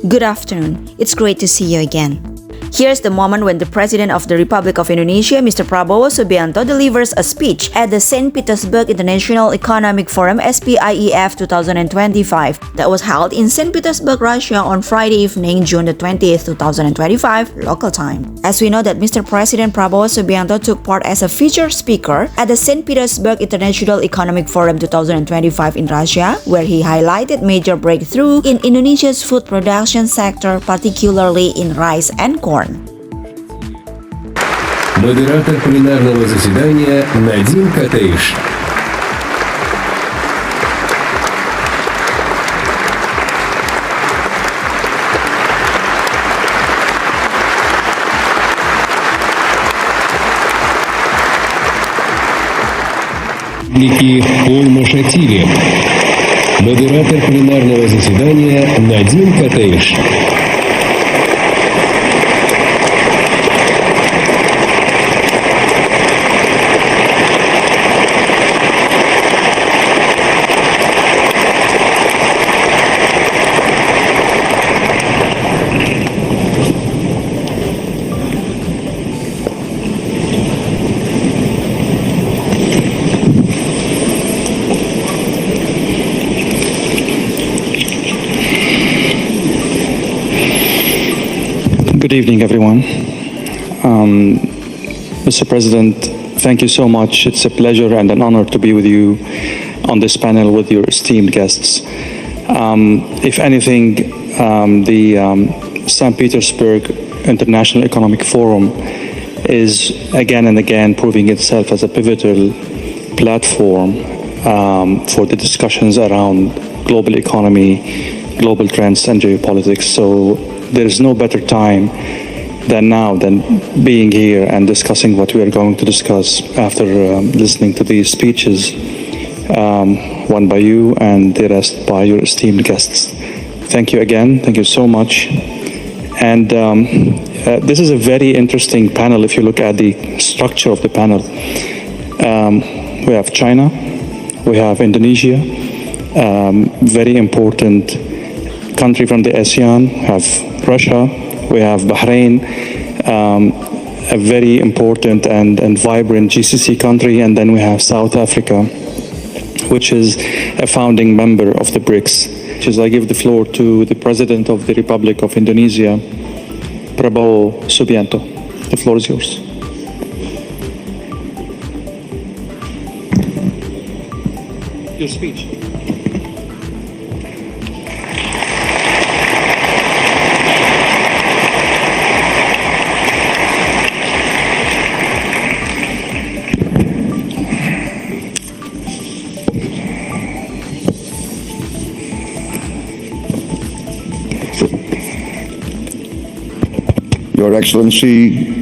Good afternoon. It's great to see you again. Here's the moment when the President of the Republic of Indonesia, Mr. Prabowo Subianto, delivers a speech at the Saint Petersburg International Economic Forum SPIEF 2025 that was held in Saint Petersburg, Russia on Friday evening, June the 20th, 2025, local time. As we know that Mr. President Prabowo Subianto took part as a featured speaker at the Saint Petersburg International Economic Forum 2025 in Russia, where he highlighted major breakthrough in Indonesia's food production sector, particularly in rice and corn. Модератор пленарного заседания Надим Катаиш. Пол Машатили. Модератор пленарного заседания Надим Катаиш. Good evening, everyone. Mr. President, thank you so much. It's a pleasure and an honor to be with you on this panel with your esteemed guests. If anything, the Saint Petersburg International Economic Forum is again and again proving itself as a pivotal platform for the discussions around global economy, global trends, and geopolitics. So there is no better time than now than being here and discussing what we are going to discuss after listening to these speeches, one by you and the rest by your esteemed guests. Thank you again. Thank you so much. And this is a very interesting panel if you look at the structure of the panel. We have China, we have Indonesia, very important country from the ASEAN, have Russia, we have Bahrain, a very important and vibrant GCC country, and then we have South Africa, which is a founding member of the BRICS. I give the floor to the President of the Republic of Indonesia, Prabowo Subianto. The floor is yours. Your speech. Your Excellency,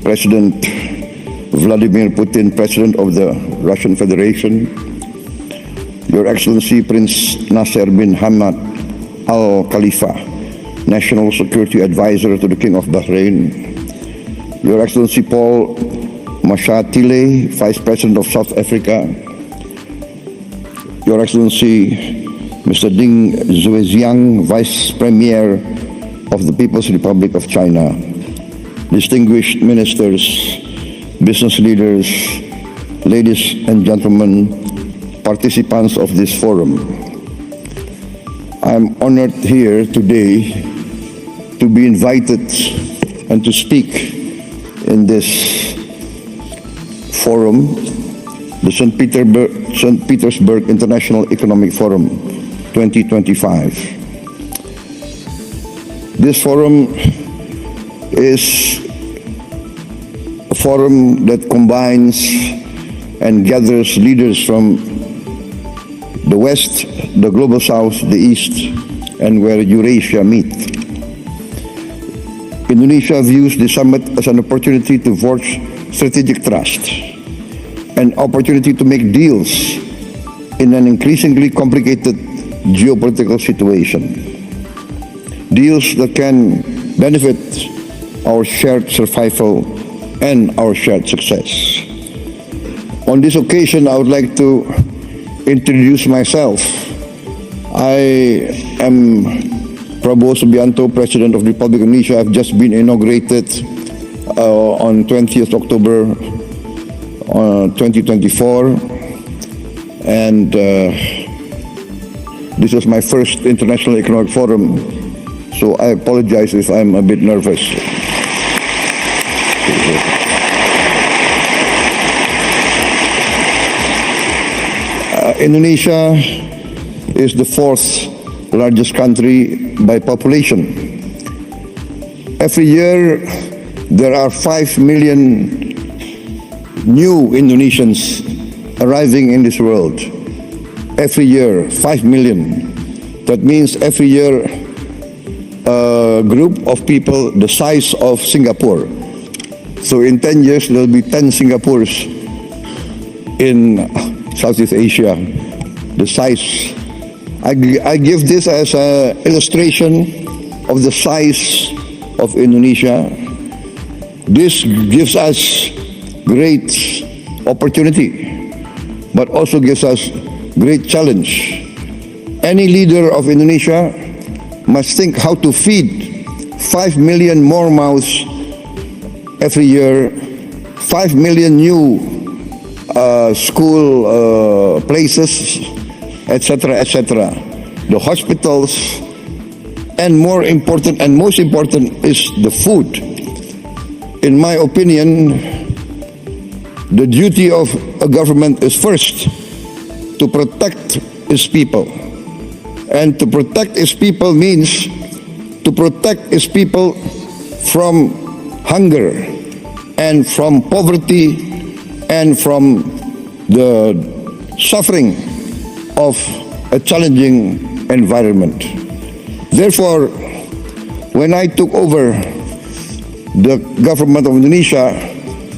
President Vladimir Putin, President of the Russian Federation, Your Excellency Prince Nasser bin Hamad Al Khalifa, National Security Advisor to the King of Bahrain, Your Excellency Paul Mashatile, Vice President of South Africa, Your Excellency Mr. Ding Xuexiang, Vice Premier of the People's Republic of China, distinguished ministers, business leaders, ladies and gentlemen, participants of this forum. I'm honored here today to be invited and to speak in this forum, the Saint Petersburg International Economic Forum 2025. This forum is a forum that combines and gathers leaders from the West, the Global South, the East, and where Eurasia meet. Indonesia views the summit as an opportunity to forge strategic trust, an opportunity to make deals in an increasingly complicated geopolitical situation. Deals that can benefit our shared survival and our shared success. On this occasion, I would like to introduce myself. I am Prabowo Subianto, President of the Republic of Indonesia, have just been inaugurated on 20th October 2024. And this is my first International Economic Forum, so I apologize if I'm a bit nervous. Indonesia is the fourth largest country by population. Every year, there are 5 million new Indonesians arriving in this world. Every year, 5 million. That means every year, a group of people the size of Singapore. So in 10 years, there will be 10 Singapores in Southeast Asia. The size. I give this as an illustration of the size of Indonesia. This gives us great opportunity, but also gives us great challenge. Any leader of Indonesia must think how to feed 5 million more mouths every year, 5 million new school places, etc., etc. The hospitals, and more important and most important is the food. In my opinion, the duty of a government is first to protect its people. And to protect its people means to protect its people from hunger and from poverty and from the suffering of a challenging environment. Therefore, when I took over the government of Indonesia,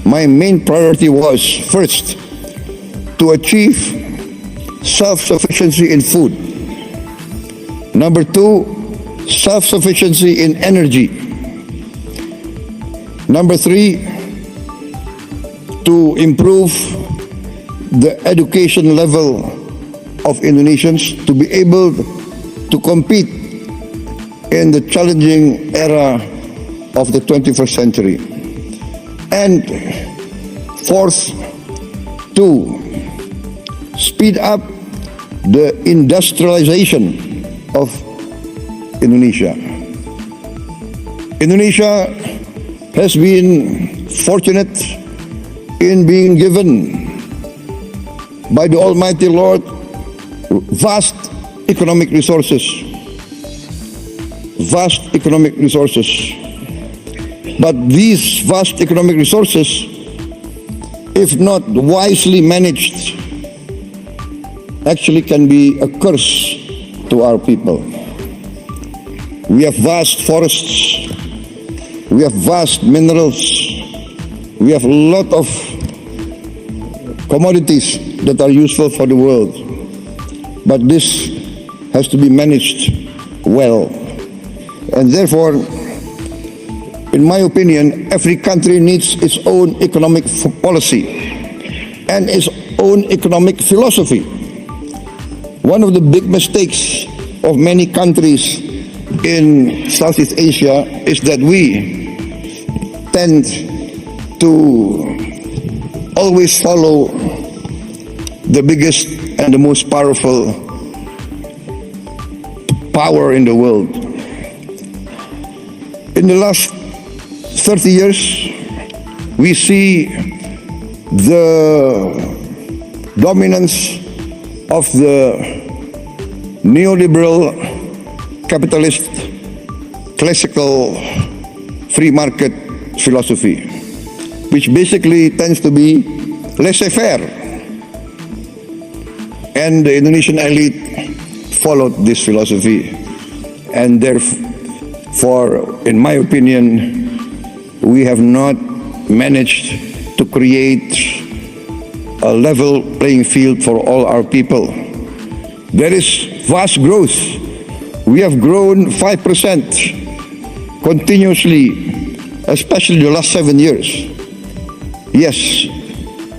my main priority was first to achieve self-sufficiency in food. Number two, self-sufficiency in energy. Number three, to improve the education level of Indonesians to be able to compete in the challenging era of the 21st century. And fourth, to speed up the industrialization of Indonesia. Indonesia has been fortunate in being given by the Almighty Lord vast economic resources. Vast economic resources. But these vast economic resources, if not wisely managed, actually can be a curse to our people. We have vast forests, we have vast minerals, we have a lot of commodities that are useful for the world. But this has to be managed well. And therefore, in my opinion, every country needs its own economic policy and its own economic philosophy. One of the big mistakes of many countries in Southeast Asia is that we tend to always follow the biggest and the most powerful power in the world. In the last 30 years, we see the dominance of the neoliberal capitalist classical free market philosophy, which basically tends to be laissez-faire. And the Indonesian elite followed this philosophy, and therefore, in my opinion, we have not managed to create a level playing field for all our people. There is vast growth. We have grown 5% continuously, especially the last 7 years. Yes,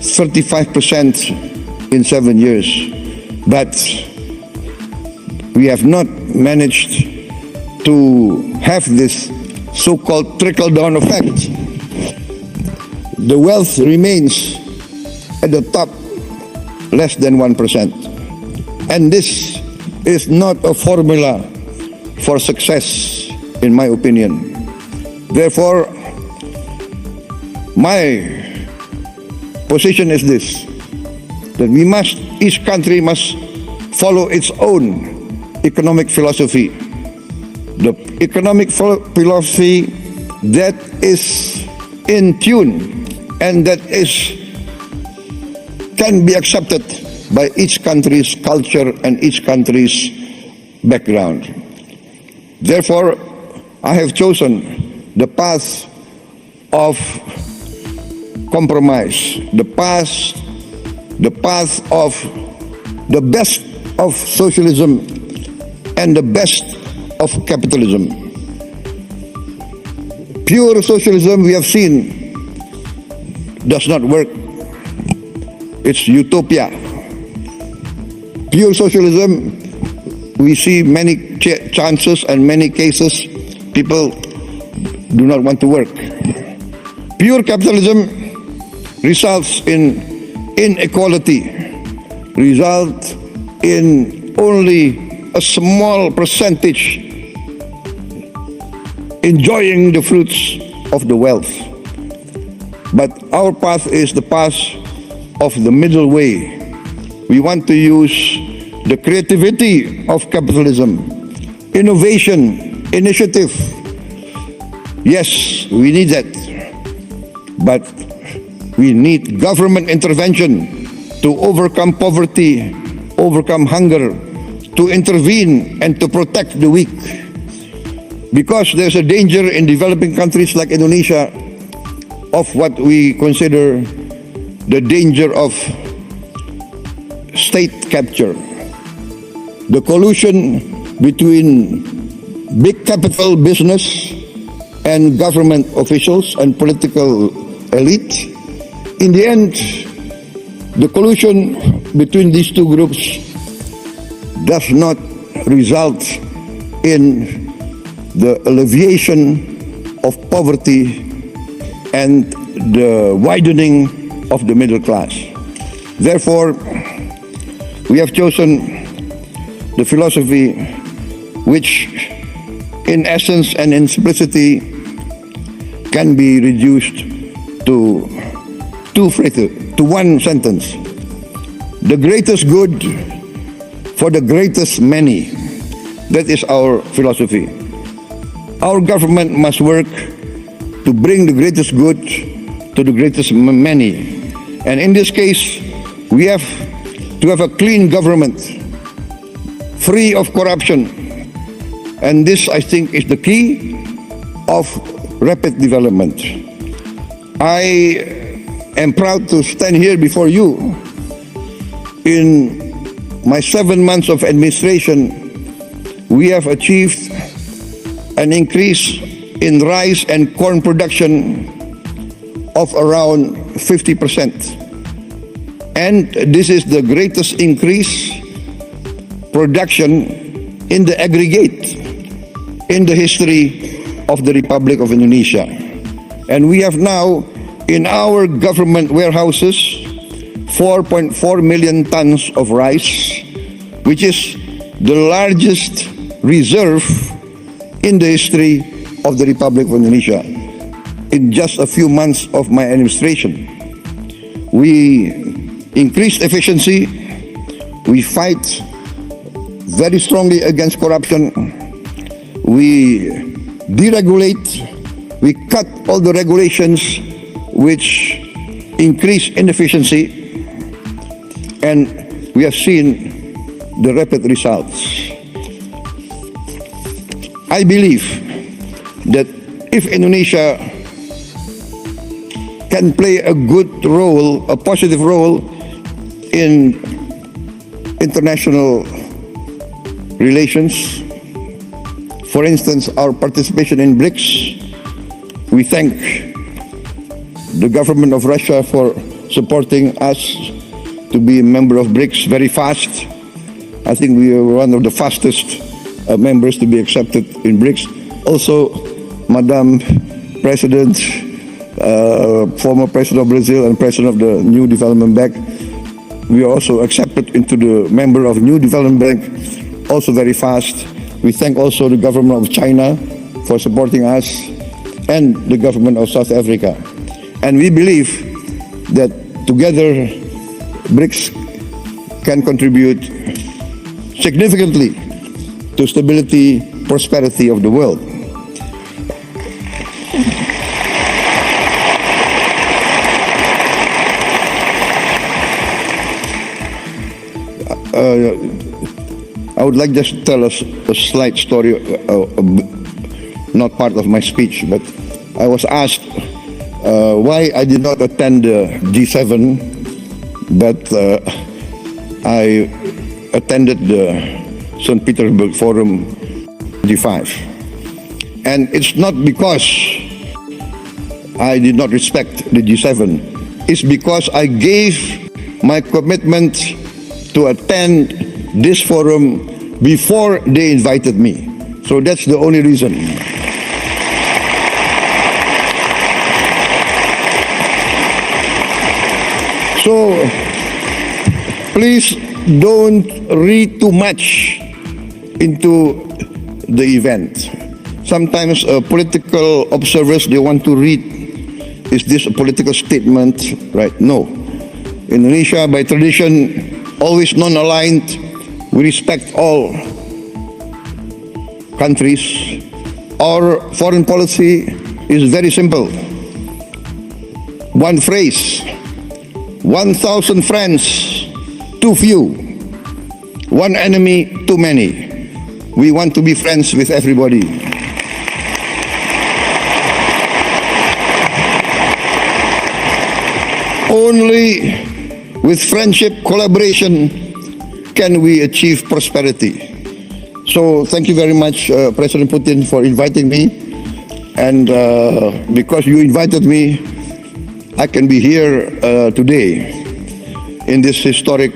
35% in 7 years. But we have not managed to have this so-called trickle-down effect. The wealth remains at the top less than 1%. And this is not a formula for success, in my opinion. Therefore, my position is this, that each country must follow its own economic philosophy. The economic philosophy that is in tune and that can be accepted by each country's culture and each country's background. Therefore, I have chosen the path of compromise, the path of the best of socialism and the best of capitalism. Pure socialism, we have seen, does not work. It's utopia. Pure socialism, we see many chances and many cases people do not want to work. Pure capitalism results in inequality, results in only a small percentage enjoying the fruits of the wealth. But our path is the path of the middle way. We want to use the creativity of capitalism, innovation, initiative. Yes, we need that. But we need government intervention to overcome poverty, overcome hunger, to intervene and to protect the weak. Because there's a danger in developing countries like Indonesia of what we consider the danger of state capture. The collusion between big capital business and government officials and political elite. In the end, the collusion between these two groups does not result in the alleviation of poverty and the widening of the middle class. Therefore, we have chosen the philosophy which in essence and in simplicity can be reduced to one sentence. The greatest good for the greatest many. That is our philosophy. Our government must work to bring the greatest good to the greatest many. And in this case, we have to have a clean government, free of corruption. And this, I think, is the key of rapid development. I am proud to stand here before you. In my 7 months of administration, we have achieved an increase in rice and corn production of around 50%. And this is the greatest increase production in the aggregate in the history of the Republic of Indonesia. And we have now in our government warehouses 4.4 million tons of rice, which is the largest reserve in the history of the Republic of Indonesia. In just a few months of my administration, we increased efficiency, we fight very strongly against corruption, we deregulate, we cut all the regulations which increase inefficiency, and we have seen the rapid results. I believe that if Indonesia can play a good role, a positive role in international relations, for instance, our participation in BRICS, we thank the government of Russia for supporting us to be a member of BRICS very fast. I think we are one of the fastest members to be accepted in BRICS. Also, Madam President, former President of Brazil and President of the New Development Bank, we are also accepted into the member of New Development Bank, also very fast. We thank also the government of China for supporting us and the government of South Africa. And we believe that together BRICS can contribute significantly to stability, prosperity of the world. I would like just to tell us a slight story, not part of my speech, but I was asked why I did not attend the G7, but I attended the Saint Petersburg Forum G5. And it's not because I did not respect the G7, it's because I gave my commitment to attend this forum before they invited me. So that's the only reason. So please don't read too much into the event. Sometimes political observers, they want to read, is this a political statement, right? No. Indonesia, by tradition, always non-aligned. We respect all countries. Our foreign policy is very simple. One phrase: 1,000 friends, too few. One enemy, too many. We want to be friends with everybody. Only with friendship, collaboration, can we achieve prosperity. So thank you very much, President Putin, for inviting me. And because you invited me, I can be here today in this historic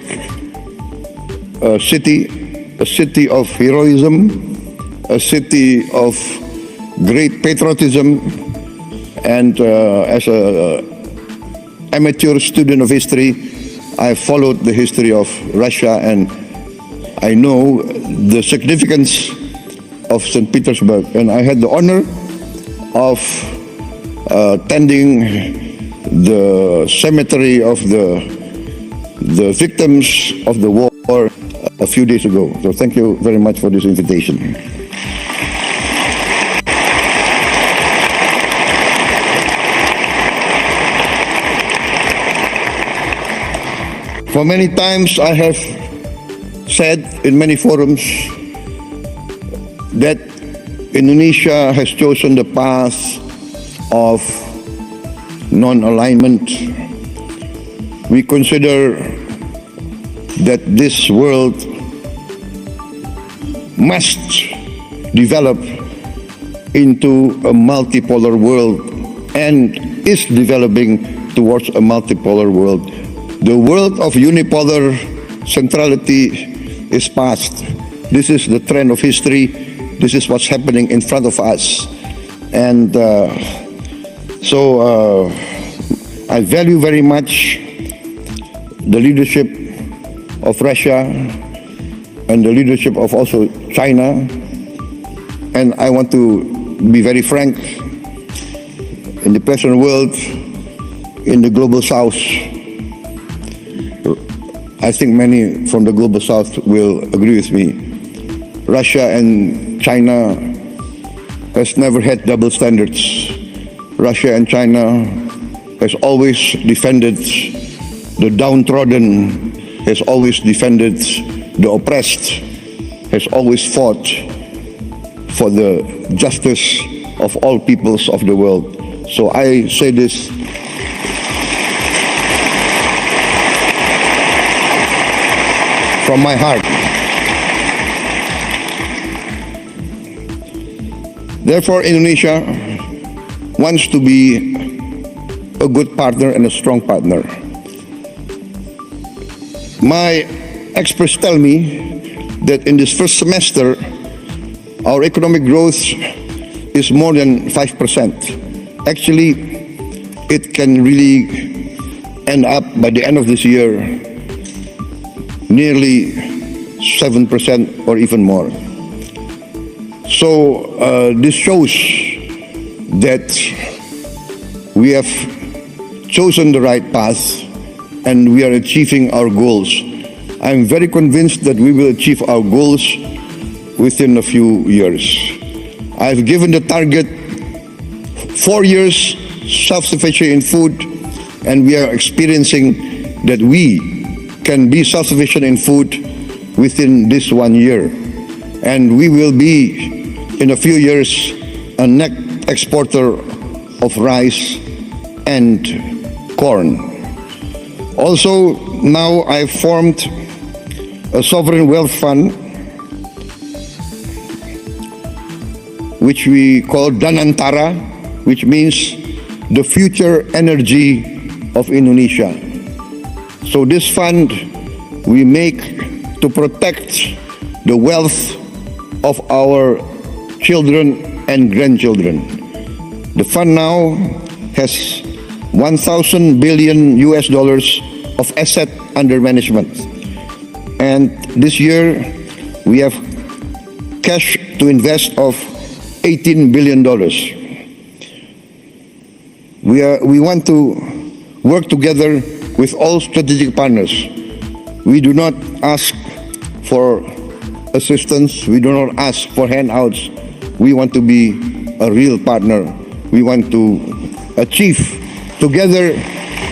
city, a city of heroism, a city of great patriotism, and as an amateur student of history, I followed the history of Russia, and I know the significance of Saint Petersburg. And I had the honor of tending the cemetery of the victims of the war a few days ago. So thank you very much for this invitation. For many times I have said in many forums that Indonesia has chosen the path of non-alignment. We consider that this world must develop into a multipolar world and is developing towards a multipolar world. The world of unipolar centrality is past. This is the trend of history. This is what's happening in front of us. And so I value very much the leadership of Russia and the leadership of also China. And I want to be very frank, in the present world, in the global south, I think many from the global south will agree with me. Russia and China has never had double standards. Russia and China has always defended the downtrodden, has always defended the oppressed, has always fought for the justice of all peoples of the world. So I say this from my heart. Therefore, Indonesia wants to be a good partner and a strong partner. My experts tell me that in this first semester, our economic growth is more than 5%. Actually, it can really end up by the end of this year nearly 7% or even more. So this shows that we have chosen the right path and we are achieving our goals. I'm very convinced that we will achieve our goals within a few years. I've given the target 4 years self-sufficient in food, and we are experiencing that we can be self-sufficient in food within this 1 year. And we will be, in a few years, a net exporter of rice and corn. Also, now I've formed a sovereign wealth fund, which we call Danantara, which means the future energy of Indonesia. So this fund we make to protect the wealth of our children and grandchildren. The fund now has 1,000 billion US dollars of asset under management. And this year we have cash to invest of $18 billion. We want to work together with all strategic partners. We do not ask for assistance. We do not ask for handouts. We want to be a real partner. We want to achieve together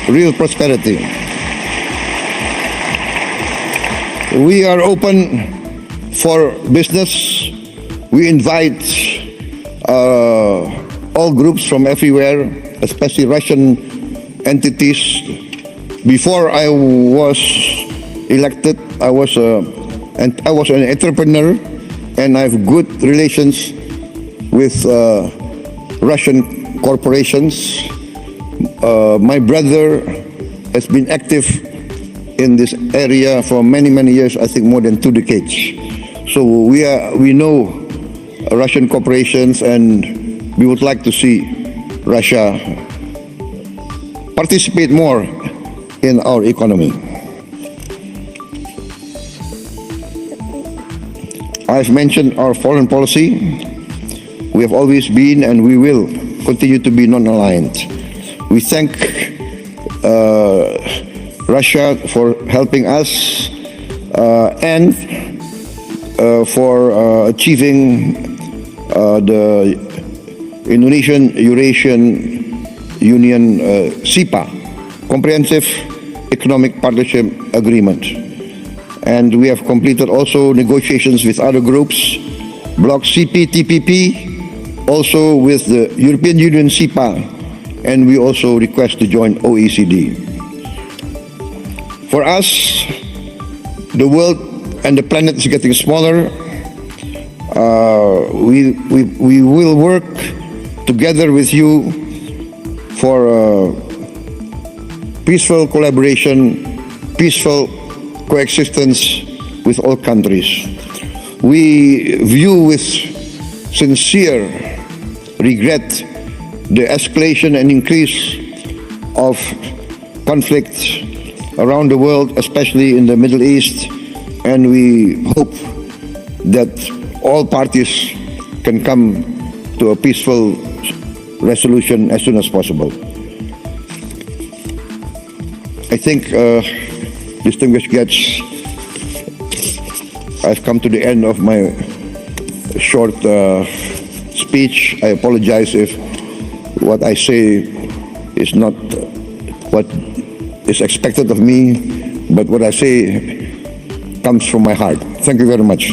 real prosperity. We are open for business. We invite all groups from everywhere, especially Russian entities. Before I was elected, I was an entrepreneur, and I have good relations with Russian corporations. My brother has been active in this area for many years, I think more than 2 decades. So we know Russian corporations, and we would like to see Russia participate more in our economy. I've mentioned our foreign policy. We have always been and we will continue to be non-aligned. We thank Russia for helping us and for achieving the Indonesian-Eurasian Union SIPA, Comprehensive Economic Partnership Agreement. And we have completed also negotiations with other groups, Bloc CPTPP, also with the European Union SIPA, and we also request to join OECD. For us, the world and the planet is getting smaller. We will work together with you for peaceful collaboration, peaceful coexistence with all countries. We view with sincere regret the escalation and increase of conflicts around the world, especially in the Middle East, and we hope that all parties can come to a peaceful resolution as soon as possible. I think, distinguished guests, I've come to the end of my short speech. I apologize if what I say is not what is expected of me, but what I say comes from my heart. Thank you very much.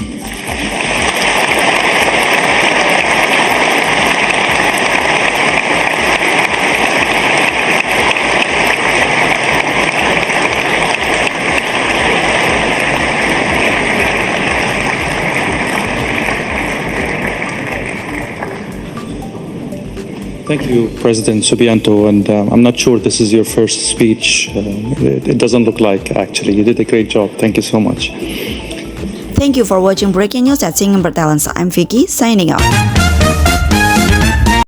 Thank you, President Subianto, and I'm not sure this is your first speech. It doesn't look like, actually. You did a great job. Thank you so much. Thank you for watching Breaking News at Singing Bertalents. I'm Vicky, signing out.